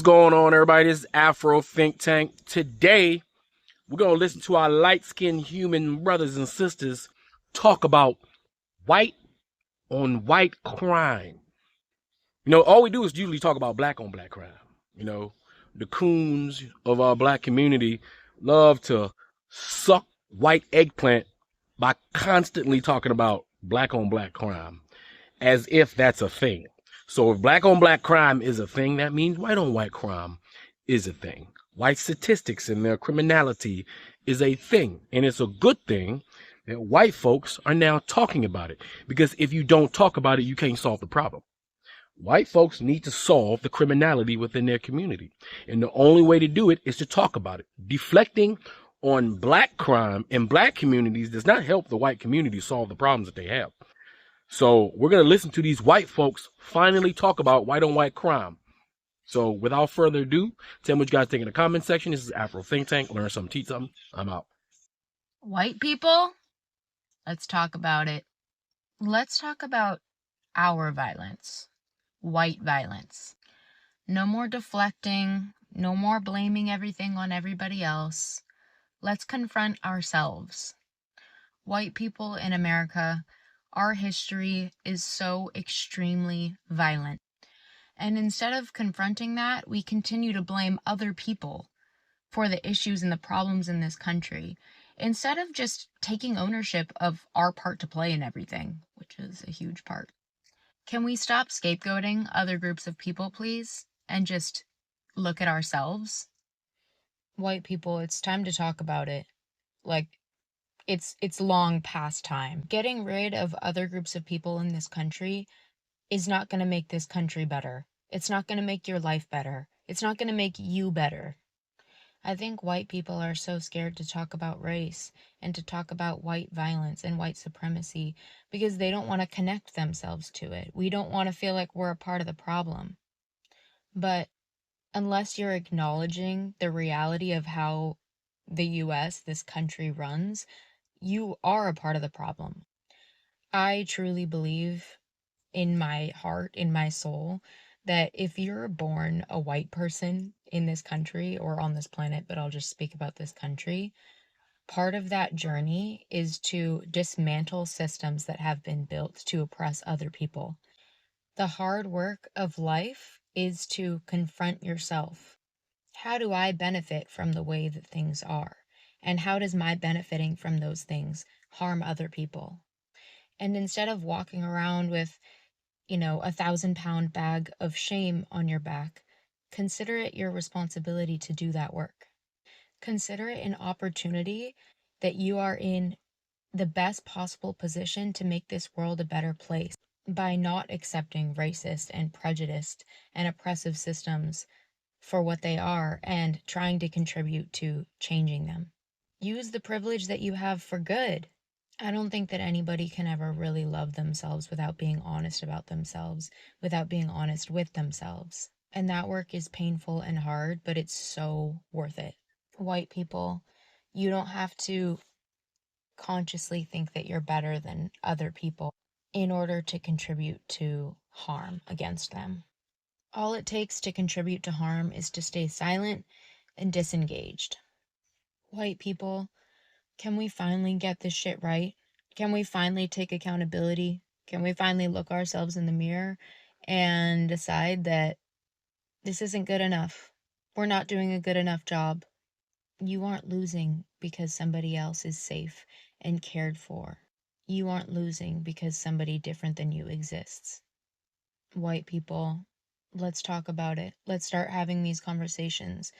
What's going on, everybody? This is Afro Think Tank. Today, we're going to listen to our light-skinned human brothers and sisters talk about white on white crime. You know, all we do is usually talk about black on black crime. You know, the coons of our black community love to suck white eggplant by constantly talking about black on black crime as if that's a thing. So if black on black crime is a thing, that means white on white crime is a thing. White statistics and their criminality is a thing. And it's a good thing that white folks are now talking about it. Because if you don't talk about it, you can't solve the problem. White folks need to solve the criminality within their community. And the only way to do it is to talk about it. Deflecting on black crime in black communities does not help the white community solve the problems that they have. So we're going to listen to these white folks finally talk about white on white crime. So without further ado, tell me what you guys think in the comment section. This is Afro Think Tank. Learn something, teach something. I'm out. White people, let's talk about it. Let's talk about our violence. White violence. No more deflecting. No more blaming everything on everybody else. Let's confront ourselves. White people in America, our history is so extremely violent. And instead of confronting that, we continue to blame other people for the issues and the problems in this country, instead of just taking ownership of our part to play in everything, which is a huge part. Can we stop scapegoating other groups of people, please, and just look at ourselves? White people, it's time to talk about it. Like, it's long past time. Getting rid of other groups of people in this country is not going to make this country better. It's not going to make your life better. It's not going to make you better. I think white people are so scared to talk about race and to talk about white violence and white supremacy because they don't want to connect themselves to it. We don't want to feel like we're a part of the problem. But unless you're acknowledging the reality of how the U.S., this country, runs, you are a part of the problem. I truly believe in my heart, in my soul, that if you're born a white person in this country or on this planet, but I'll just speak about this country, part of that journey is to dismantle systems that have been built to oppress other people. The hard work of life is to confront yourself. How do I benefit from the way that things are? And how does my benefiting from those things harm other people? And instead of walking around with, 1,000-pound bag of shame on your back, consider it your responsibility to do that work. Consider it an opportunity that you are in the best possible position to make this world a better place by not accepting racist and prejudiced and oppressive systems for what they are and trying to contribute to changing them. Use the privilege that you have for good. I don't think that anybody can ever really love themselves without being honest about themselves, without being honest with themselves. And that work is painful and hard, but it's so worth it. White people, you don't have to consciously think that you're better than other people in order to contribute to harm against them. All it takes to contribute to harm is to stay silent and disengaged. White people, can we finally get this shit right? Can we finally take accountability? Can we finally look ourselves in the mirror and decide that this isn't good enough? We're not doing a good enough job. You aren't losing because somebody else is safe and cared for. You aren't losing because somebody different than you exists. White people, let's talk about it. Let's start having these conversations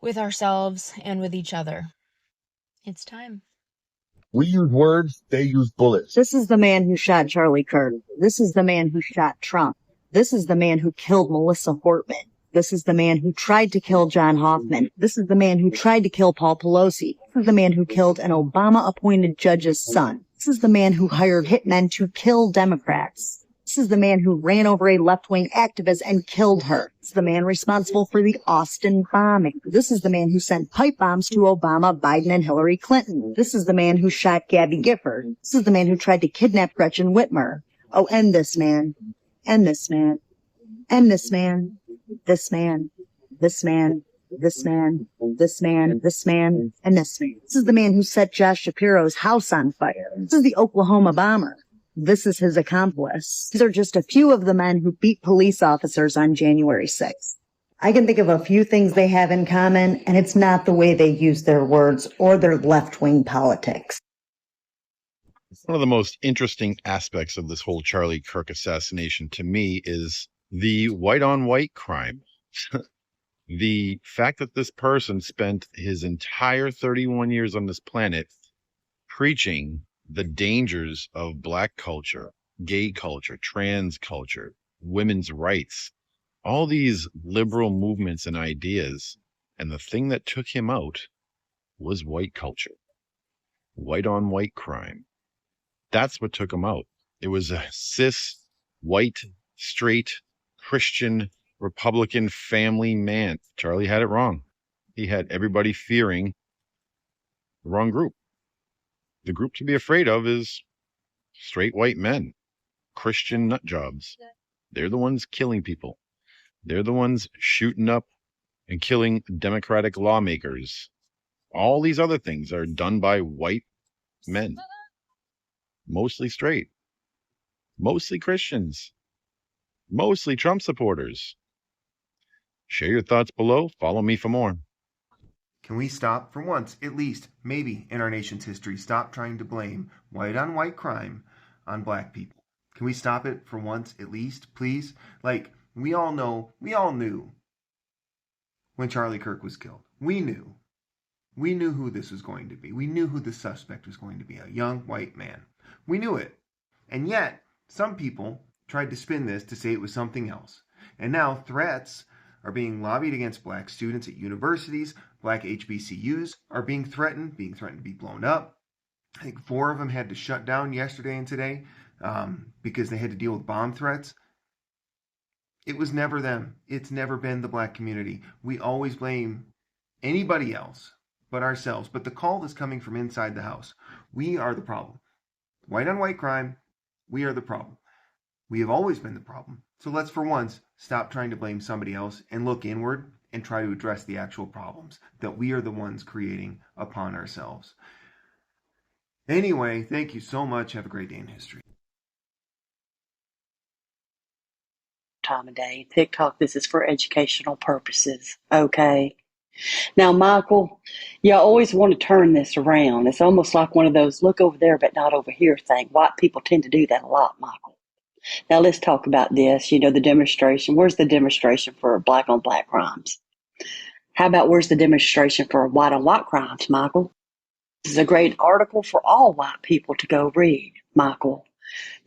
with ourselves and with each other. It's time. We use words, they use bullets. This is the man who shot Charlie Kirk. This is the man who shot Trump. This is the man who killed Melissa Hortman. This is the man who tried to kill John Hoffman. This is the man who tried to kill Paul Pelosi. This is the man who killed an Obama-appointed judge's son. This is the man who hired hitmen to kill Democrats. This is the man who ran over a left-wing activist and killed her. This is the man responsible for the Austin bombing. This is the man who sent pipe bombs to Obama, Biden, and Hillary Clinton. This is the man who shot Gabby Gifford. This is the man who tried to kidnap Gretchen Whitmer. Oh, end this man. End this man. End this man. This man, this man, this man, this man, this man, and this man. This is the man who set Josh Shapiro's house on fire. This is the Oklahoma bomber. This is his accomplice. These are just a few of the men who beat police officers on January 6th. I can think of a few things they have in common, and it's not the way they use their words or their left-wing politics. One of the most interesting aspects of this whole Charlie Kirk assassination to me is the white-on-white crime. The fact that this person spent his entire 31 years on this planet preaching the dangers of Black culture, gay culture, trans culture, women's rights, all these liberal movements and ideas. And the thing that took him out was white culture, white-on-white crime. That's what took him out. It was a cis, white, straight, Christian, Republican family man. Charlie had it wrong. He had everybody fearing the wrong group. The group to be afraid of is straight white men, Christian nut jobs. They're the ones killing people. They're the ones shooting up and killing Democratic lawmakers. All these other things are done by white men. Mostly straight, mostly Christians, mostly Trump supporters. Share your thoughts below. Follow me for more. Can we stop, for once, at least, maybe in our nation's history, stop trying to blame white-on-white crime on Black people? Can we stop it for once, at least, please? Like, we all knew when Charlie Kirk was killed. We knew who this was going to be. We knew who the suspect was going to be, a young white man. We knew it. And yet, some people tried to spin this to say it was something else. And now threats are being lobbied against Black students at universities. Black HBCUs are being threatened to be blown up. I think 4 of them had to shut down yesterday and today because they had to deal with bomb threats. It was never them. It's never been the Black community. We always blame anybody else but ourselves. But the call is coming from inside the house. We are the problem. White-on-white crime, we are the problem. We have always been the problem. So let's, for once, stop trying to blame somebody else and look inward and try to address the actual problems that we are the ones creating upon ourselves. Anyway, thank you so much. Have a great day in history. Time of day. TikTok, this is for educational purposes. Okay. Now, Michael, you always want to turn this around. It's almost like one of those look over there but not over here thing. White people tend to do that a lot, Michael. Now, let's talk about this. The demonstration. Where's the demonstration for Black on Black crimes? How about where's the demonstration for white on white crimes, Michael? This is a great article for all white people to go read, Michael.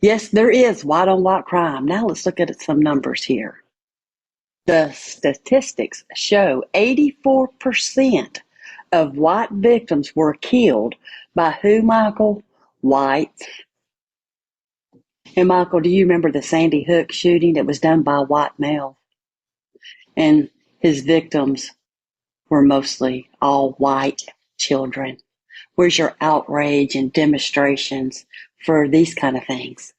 Yes, there is white on white crime. Now, let's look at some numbers here. The statistics show 84% of white victims were killed by who, Michael? Whites. And Michael, do you remember the Sandy Hook shooting that was done by a white male? And his victims were mostly all white children. Where's your outrage and demonstrations for these kind of things?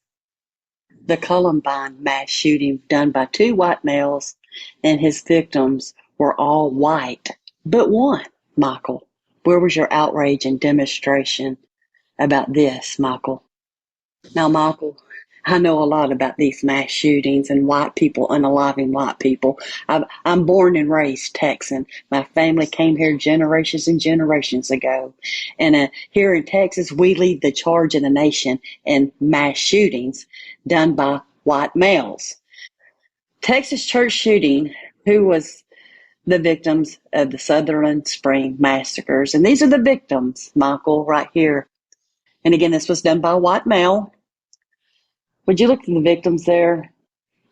The Columbine mass shooting done by 2 white males and his victims were all white, but one, Michael. Where was your outrage and demonstration about this, Michael? Now, Michael, I know a lot about these mass shootings and white people unaliving white people. I'm born and raised Texan. My family came here generations and generations ago. And here in Texas, we lead the charge in the nation in mass shootings done by white males. Texas church shooting, who was the victims of the Sutherland Spring massacres. And these are the victims, Michael, right here. And again, this was done by a white male. Would you look at the victims there?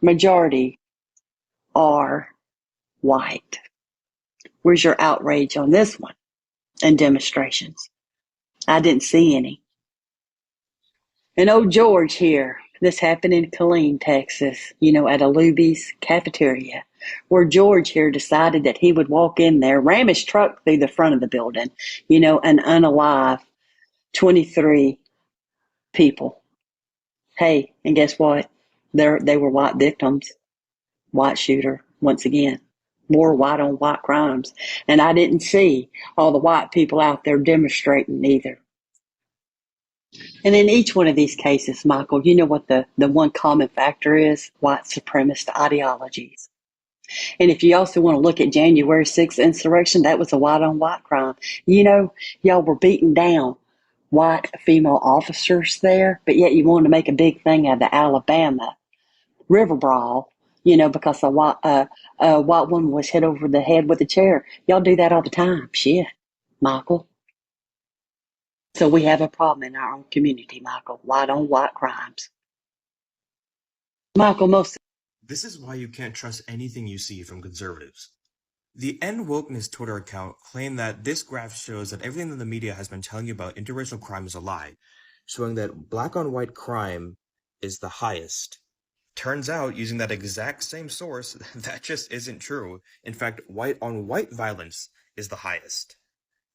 Majority are white. Where's your outrage on this one and demonstrations? I didn't see any. And old George here, this happened in Killeen, Texas, at a Luby's cafeteria, where George here decided that he would walk in there, ram his truck through the front of the building, and unalive 23 people. Hey, and guess what? They were white victims. White shooter, once again. More white on white crimes. And I didn't see all the white people out there demonstrating either. And in each one of these cases, Michael, you know what the one common factor is? White supremacist ideologies. And if you also want to look at January 6th insurrection, that was a white on white crime. You know, y'all were beating down white female officers there, but yet you wanted to make a big thing out of the Alabama river brawl, you know, because a white woman was hit over the head with a chair. Y'all do that all the time. Shit, Michael. So we have a problem in our own community, Michael. White on white crimes. Michael, This is why you can't trust anything you see from conservatives. The End Wokeness Twitter account claimed that this graph shows that everything that the media has been telling you about interracial crime is a lie, showing that black on white crime is the highest. Turns out, using that exact same source, that just isn't true. In fact, white on white violence is the highest.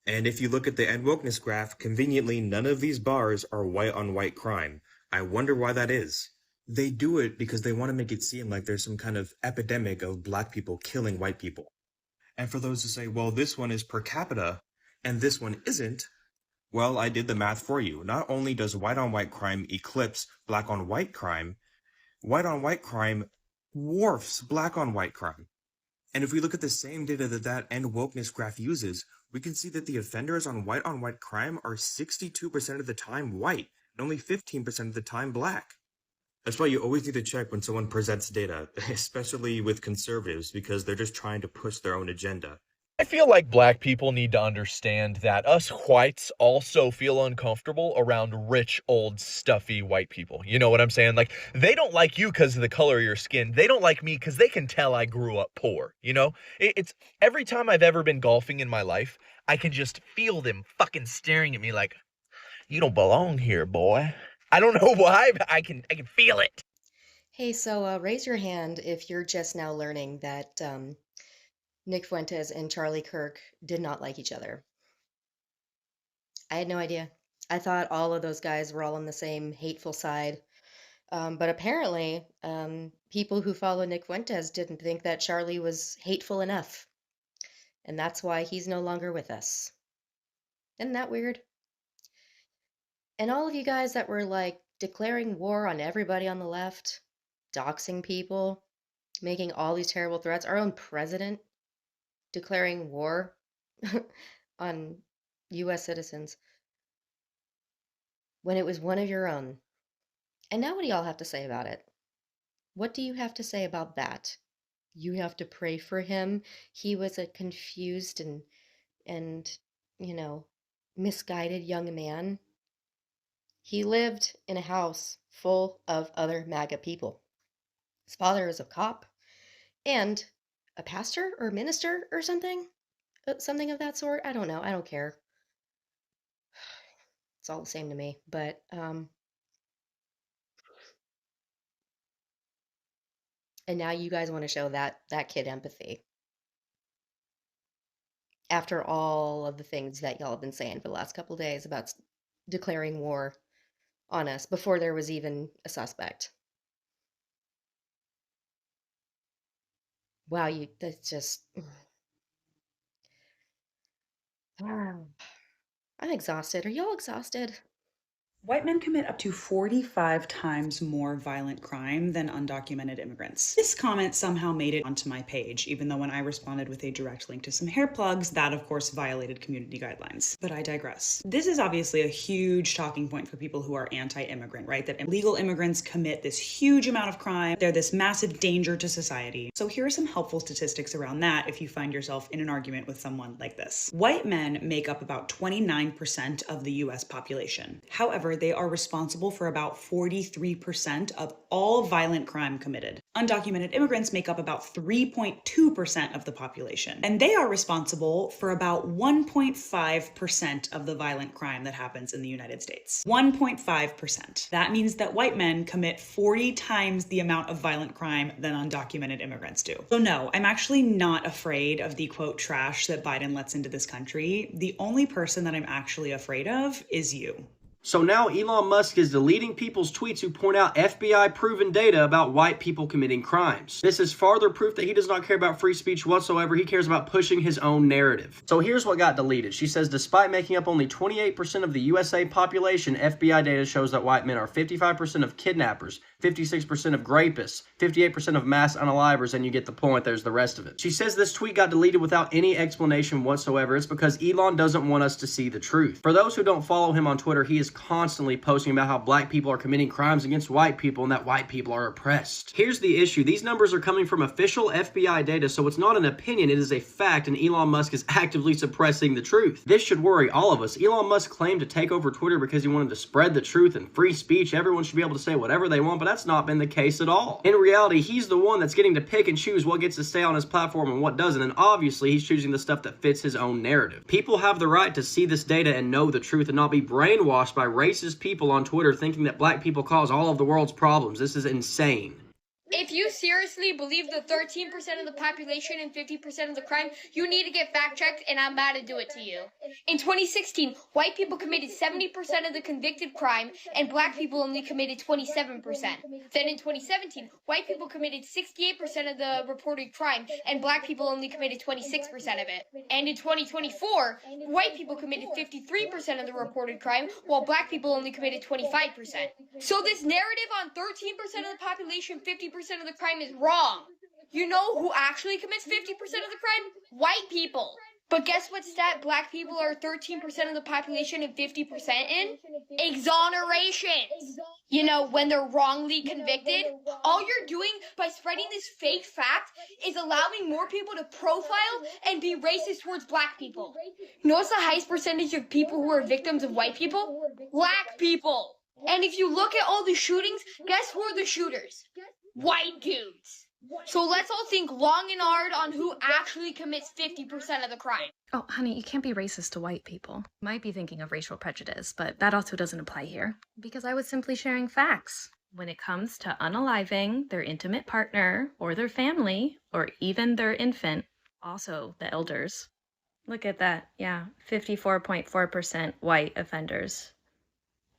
And if you look at the End Wokeness graph, conveniently none of these bars are white on white crime. I wonder why that is. They do it because they want to make it seem like there's some kind of epidemic of black people killing white people. And for those who say, well, this one is per capita and this one isn't, well, I did the math for you. Not only does white on white crime eclipse black on white crime crime dwarfs black on white crime. And if we look at the same data that End Wokeness graph uses, we can see that the offenders on white crime are 62% of the time white and only 15% of the time black. That's why you always need to check when someone presents data, especially with conservatives, because they're just trying to push their own agenda. I feel like black people need to understand that us whites also feel uncomfortable around rich, old, stuffy white people. You know what I'm saying? Like, they don't like you because of the color of your skin. They don't like me because they can tell I grew up poor, you know? It's every time I've ever been golfing in my life, I can just feel them fucking staring at me like, you don't belong here, boy. I don't know why, but I can feel it. Hey, so raise your hand if you're just now learning that Nick Fuentes and Charlie Kirk did not like each other. I had no idea. I thought all of those guys were all on the same hateful side. But apparently, people who follow Nick Fuentes didn't think that Charlie was hateful enough. And that's why he's no longer with us. Isn't that weird? And all of you guys that were like declaring war on everybody on the left, doxing people, making all these terrible threats, our own president declaring war on US citizens when it was one of your own. And now what do y'all have to say about it? What do you have to say about that? You have to pray for him. He was a confused and you know, misguided young man. He lived in a house full of other MAGA people. His father is a cop and a pastor or minister or something. Something of that sort. I don't know. I don't care. It's all the same to me. But and now you guys want to show that kid empathy after all of the things that y'all have been saying for the last couple of days about declaring war on us before there was even a suspect. Wow, that's just I'm exhausted. Are y'all exhausted? White men commit up to 45 times more violent crime than undocumented immigrants. This comment somehow made it onto my page, even though when I responded with a direct link to some hair plugs, that of course violated community guidelines. But I digress. This is obviously a huge talking point for people who are anti-immigrant, right? That illegal immigrants commit this huge amount of crime. They're this massive danger to society. So here are some helpful statistics around that if you find yourself in an argument with someone like this. White men make up about 29% of the US population. However, they are responsible for about 43% of all violent crime committed. Undocumented immigrants make up about 3.2% of the population, and they are responsible for about 1.5% of the violent crime that happens in the United States. 1.5%. That means that white men commit 40 times the amount of violent crime than undocumented immigrants do. So no, I'm actually not afraid of the quote trash that Biden lets into this country. The only person that I'm actually afraid of is you. So now Elon Musk is deleting people's tweets who point out FBI-proven data about white people committing crimes. This is farther proof that he does not care about free speech whatsoever. He cares about pushing his own narrative. So here's what got deleted. She says, despite making up only 28% of the USA population, FBI data shows that white men are 55% of kidnappers, 56% of rapists, 58% of mass unalivers, and you get the point. There's the rest of it. She says this tweet got deleted without any explanation whatsoever. It's because Elon doesn't want us to see the truth. For those who don't follow him on Twitter, he is constantly posting about how black people are committing crimes against white people and that white people are oppressed. Here's the issue. These numbers are coming from official FBI data, so it's not an opinion, it is a fact, and Elon Musk is actively suppressing the truth. This should worry all of us. Elon Musk claimed to take over Twitter because he wanted to spread the truth and free speech. Everyone should be able to say whatever they want, but that's not been the case at all. In reality, he's the one that's getting to pick and choose what gets to stay on his platform and what doesn't, and obviously he's choosing the stuff that fits his own narrative. People have the right to see this data and know the truth and not be brainwashed by racist people on Twitter thinking that black people cause all of the world's problems. This is insane. If you seriously believe the 13% of the population and 50% of the crime, you need to get fact-checked, and I'm about to do it to you. In 2016, white people committed 70% of the convicted crime, and black people only committed 27%. Then in 2017, white people committed 68% of the reported crime, and black people only committed 26% of it. And in 2024, white people committed 53% of the reported crime, while black people only committed 25%. So this narrative on 13% of the population, 50% of the crime is wrong. You know who actually commits 50% of the crime? White people. But guess what stat black people are 13% of the population and 50% in? Exonerations. You know, when they're wrongly convicted, all you're doing by spreading this fake fact is allowing more people to profile and be racist towards black people. You know what's the highest percentage of people who are victims of white people? Black people. And if you look at all the shootings, guess who are the shooters? White dudes. So let's all think long and hard on who actually commits 50% of the crime. Oh, honey, you can't be racist to white people. Might be thinking of racial prejudice, but that also doesn't apply here. Because I was simply sharing facts. When it comes to unaliving their intimate partner, or their family, or even their infant, also the elders. Look at that, yeah, 54.4% white offenders.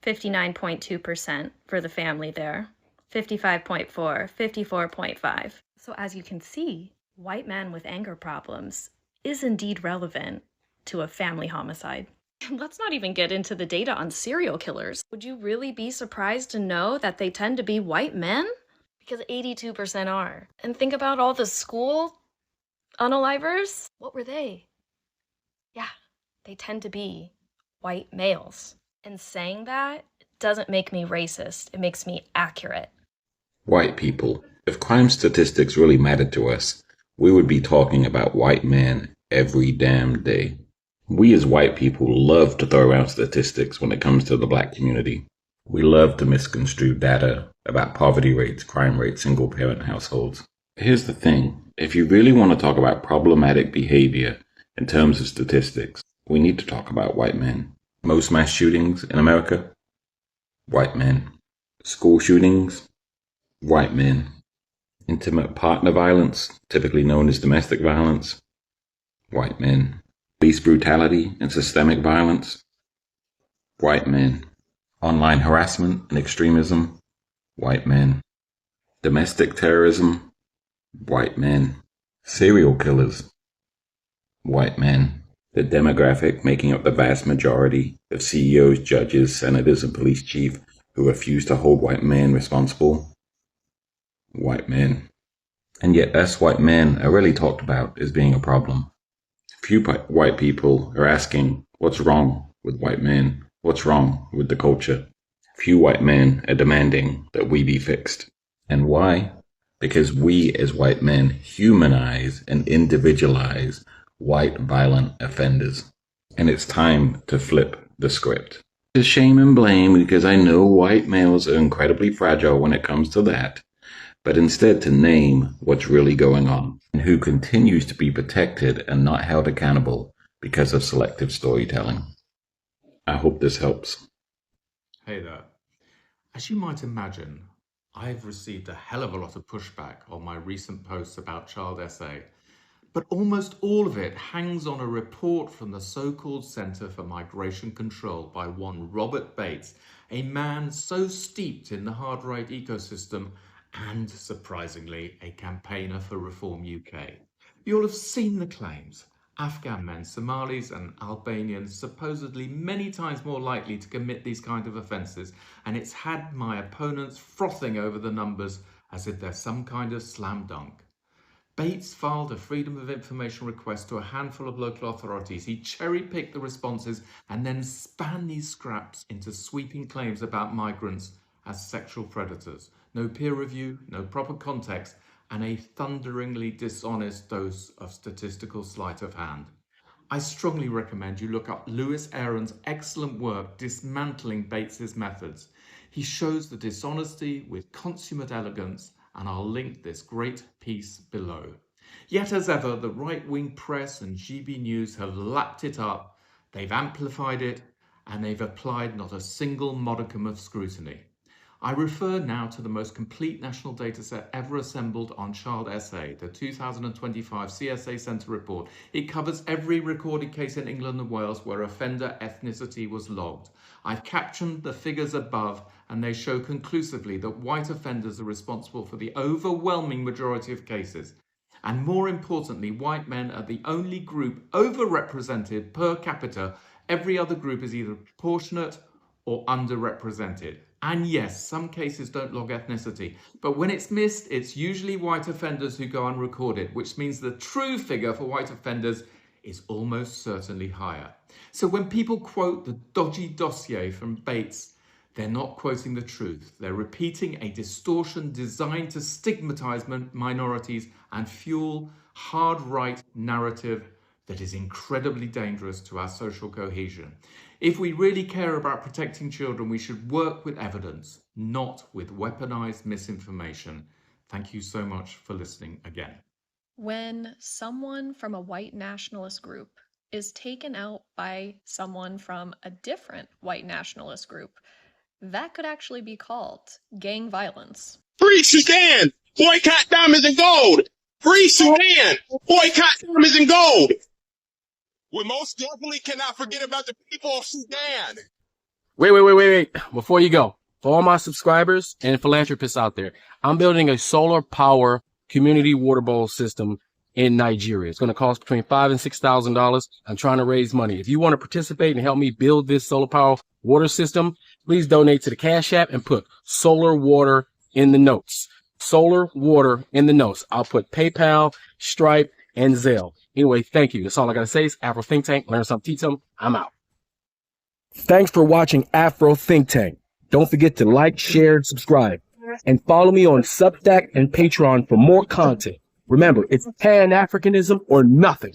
59.2% for the family there. 55.4, 54.5. So as you can see, white man with anger problems is indeed relevant to a family homicide. Let's not even get into the data on serial killers. Would you really be surprised to know that they tend to be white men? Because 82% are. And think about all the school unalivers. What were they? Yeah, they tend to be white males. And saying that doesn't make me racist. It makes me accurate. White people. If crime statistics really mattered to us, we would be talking about white men every damn day. We as white people love to throw around statistics when it comes to the black community. We love to misconstrue data about poverty rates, crime rates, single-parent households. Here's the thing. If you really want to talk about problematic behavior in terms of statistics, we need to talk about white men. Most mass shootings in America? White men. School shootings? White men. Intimate partner violence, typically known as domestic violence? White men. Police brutality and systemic violence? White men. Online harassment and extremism? White men. Domestic terrorism? White men. Serial killers? White men. The demographic making up the vast majority of CEOs, judges, senators, and police chiefs who refuse to hold white men responsible? White men. And yet us white men are really talked about as being a problem. Few white people are asking, what's wrong with white men? What's wrong with the culture? Few white men are demanding that we be fixed. And why? Because we as white men humanize and individualize white violent offenders. And it's time to flip the script. To shame and blame, because I know white males are incredibly fragile when it comes to that, but instead to name what's really going on and who continues to be protected and not held accountable because of selective storytelling. I hope this helps. Hey there. As you might imagine, I've received a hell of a lot of pushback on my recent posts about child SA, but almost all of it hangs on a report from the so-called Center for Migration Control by one Robert Bates, a man so steeped in the hard right ecosystem and, surprisingly, a campaigner for Reform UK. You'll have seen the claims. Afghan men, Somalis and Albanians supposedly many times more likely to commit these kind of offences, and it's had my opponents frothing over the numbers as if they're some kind of slam dunk. Bates filed a Freedom of Information request to a handful of local authorities. He cherry-picked the responses and then span these scraps into sweeping claims about migrants as sexual predators. No peer review, no proper context, and a thunderingly dishonest dose of statistical sleight of hand. I strongly recommend you look up Lewis Aaron's excellent work dismantling Bates's methods. He shows the dishonesty with consummate elegance, and I'll link this great piece below. Yet as ever, the right-wing press and GB News have lapped it up, they've amplified it, and they've applied not a single modicum of scrutiny. I refer now to the most complete national dataset ever assembled on child SA, the 2025 CSA Centre report. It covers every recorded case in England and Wales where offender ethnicity was logged. I've captioned the figures above, and they show conclusively that white offenders are responsible for the overwhelming majority of cases. And more importantly, white men are the only group overrepresented per capita. Every other group is either proportionate or underrepresented. And yes, some cases don't log ethnicity, but when it's missed, it's usually white offenders who go unrecorded, which means the true figure for white offenders is almost certainly higher. So when people quote the dodgy dossier from Bates, they're not quoting the truth. They're repeating a distortion designed to stigmatize minorities and fuel hard right narrative that is incredibly dangerous to our social cohesion. If we really care about protecting children, we should work with evidence, not with weaponized misinformation. Thank you so much for listening again. When someone from a white nationalist group is taken out by someone from a different white nationalist group, that could actually be called gang violence. Free Sudan! Boycott diamonds and gold! Free Sudan! Boycott diamonds and gold! We most definitely cannot forget about the people of Sudan. Wait. Before you go, for all my subscribers and philanthropists out there, I'm building a solar power community water bowl system in Nigeria. It's going to cost between $5,000 and $6,000. I'm trying to raise money. If you want to participate and help me build this solar power water system, please donate to the Cash App and put solar water in the notes. Solar water in the notes. I'll put PayPal, Stripe, and Zelle. Anyway, thank you. That's all I got to say. It's Afro Think Tank. Learn something, teach them. I'm out. Thanks for watching Afro Think Tank. Don't forget to like, share, and subscribe. And follow me on Substack and Patreon for more content. Remember, it's Pan-Africanism or nothing.